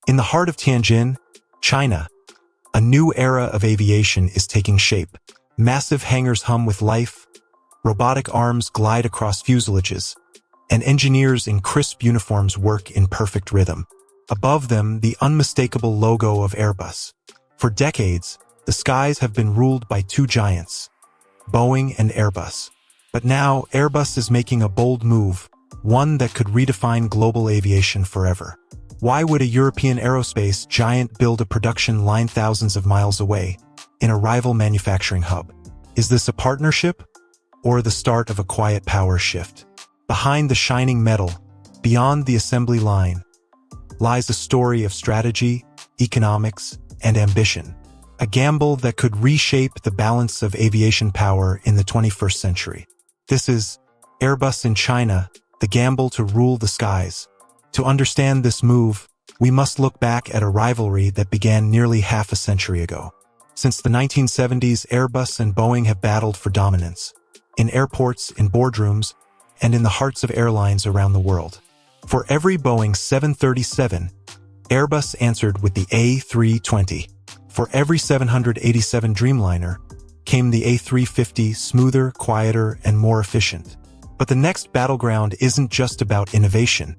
In the heart of Tianjin, China, a new era of aviation is taking shape. Massive hangars hum with life, robotic arms glide across fuselages, and engineers in crisp uniforms work in perfect rhythm. Above them, the unmistakable logo of Airbus. For decades, the skies have been ruled by two giants, Boeing and Airbus. But now, Airbus is making a bold move, one that could redefine global aviation forever. Why would a European aerospace giant build a production line thousands of miles away, in a rival manufacturing hub? Is this a partnership, or the start of a quiet power shift? Behind the shining metal, beyond the assembly line, lies a story of strategy, economics, and ambition. A gamble that could reshape the balance of aviation power in the 21st century. This is Airbus in China, the gamble to rule the skies. To understand this move, we must look back at a rivalry that began nearly half a century ago. Since the 1970s, Airbus and Boeing have battled for dominance, in airports, in boardrooms, and in the hearts of airlines around the world. For every Boeing 737, Airbus answered with the A320. For every 787 Dreamliner, came the A350, smoother, quieter, and more efficient. But the next battleground isn't just about innovation.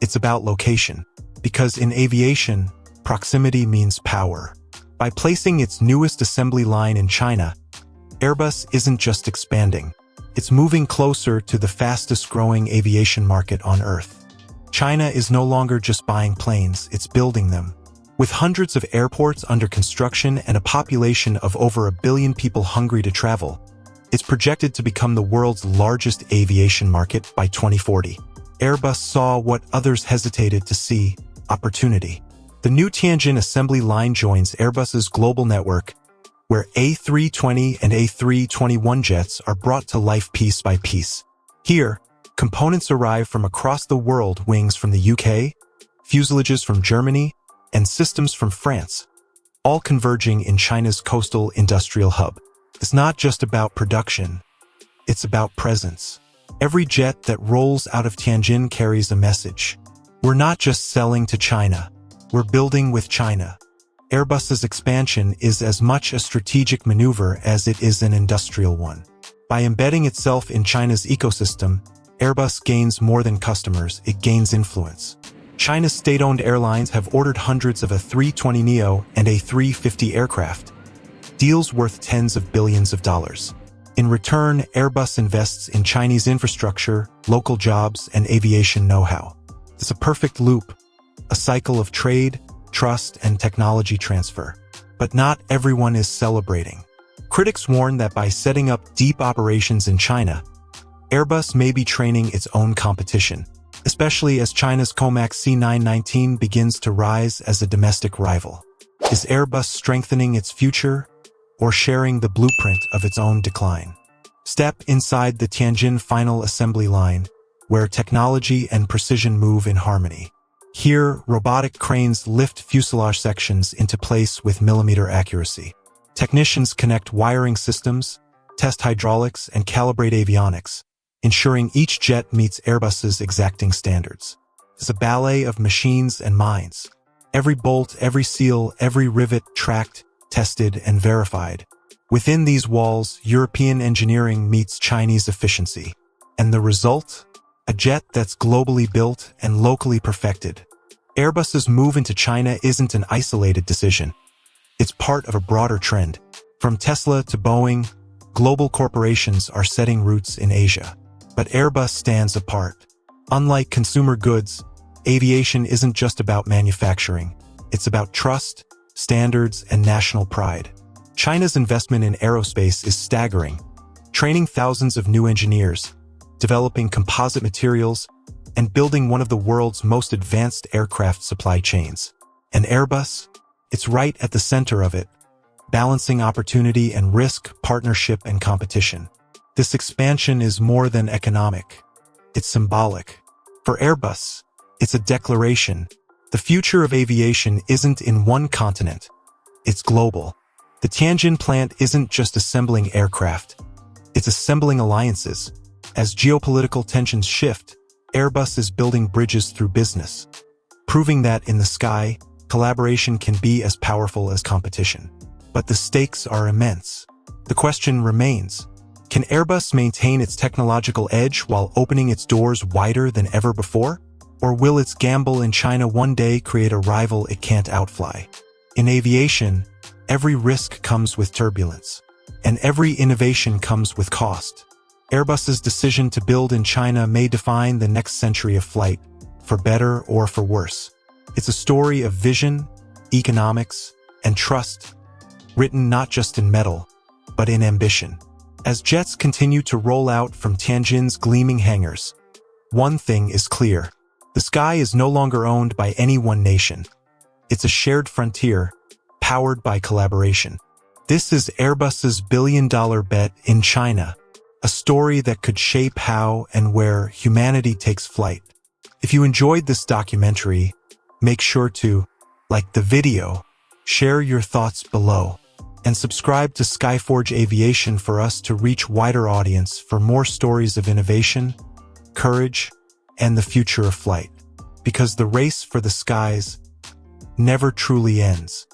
It's about location. Because in aviation, proximity means power. By placing its newest assembly line in China, Airbus isn't just expanding. It's moving closer to the fastest-growing aviation market on Earth. China is no longer just buying planes, it's building them. With hundreds of airports under construction and a population of over 1 billion people hungry to travel, it's projected to become the world's largest aviation market by 2040. Airbus saw what others hesitated to see: opportunity. The new Tianjin assembly line joins Airbus's global network, where A320 and A321 jets are brought to life piece by piece. Here, components arrive from across the world: wings from the UK, fuselages from Germany, and systems from France, all converging in China's coastal industrial hub. It's not just about production, it's about presence. Every jet that rolls out of Tianjin carries a message. We're not just selling to China, we're building with China. Airbus's expansion is as much a strategic maneuver as it is an industrial one. By embedding itself in China's ecosystem, Airbus gains more than customers, it gains influence. China's state-owned airlines have ordered hundreds of A320neo and A350 aircraft, deals worth tens of billions of dollars. In return, Airbus invests in Chinese infrastructure, local jobs, and aviation know-how. It's a perfect loop, a cycle of trade, trust, and technology transfer. But not everyone is celebrating. Critics warn that by setting up deep operations in China, Airbus may be training its own competition, especially as China's Comac C919 begins to rise as a domestic rival. Is Airbus strengthening its future, or sharing the blueprint of its own decline? Step inside the Tianjin final assembly line, where technology and precision move in harmony. Here, robotic cranes lift fuselage sections into place with millimeter accuracy. Technicians connect wiring systems, test hydraulics, and calibrate avionics, ensuring each jet meets Airbus's exacting standards. It's a ballet of machines and minds. Every bolt, every seal, every rivet tracked, tested, and verified. Within these walls, European engineering meets Chinese efficiency. And the result? A jet that's globally built and locally perfected. Airbus's move into China isn't an isolated decision. It's part of a broader trend. From Tesla to Boeing, global corporations are setting roots in Asia. But Airbus stands apart. Unlike consumer goods, aviation isn't just about manufacturing. It's about trust, standards, and national pride. China's investment in aerospace is staggering, training thousands of new engineers, developing composite materials, and building one of the world's most advanced aircraft supply chains. And Airbus? It's right at the center of it, balancing opportunity and risk, partnership and competition. This expansion is more than economic. It's symbolic. For Airbus, it's a declaration. The future of aviation isn't in one continent. It's global. The Tianjin plant isn't just assembling aircraft. It's assembling alliances. As geopolitical tensions shift, Airbus is building bridges through business, proving that in the sky, collaboration can be as powerful as competition. But the stakes are immense. The question remains, can Airbus maintain its technological edge while opening its doors wider than ever before? Or will its gamble in China one day create a rival it can't outfly? In aviation, every risk comes with turbulence, and every innovation comes with cost. Airbus's decision to build in China may define the next century of flight, for better or for worse. It's a story of vision, economics, and trust, written not just in metal, but in ambition. As jets continue to roll out from Tianjin's gleaming hangars, one thing is clear. The sky is no longer owned by any one nation. It's a shared frontier, powered by collaboration. This is Airbus's billion-dollar bet in China, a story that could shape how and where humanity takes flight. If you enjoyed this documentary, make sure to like the video, share your thoughts below, and subscribe to Skyforge Aviation for us to reach wider audience for more stories of innovation, courage, and the future of flight. Because the race for the skies never truly ends.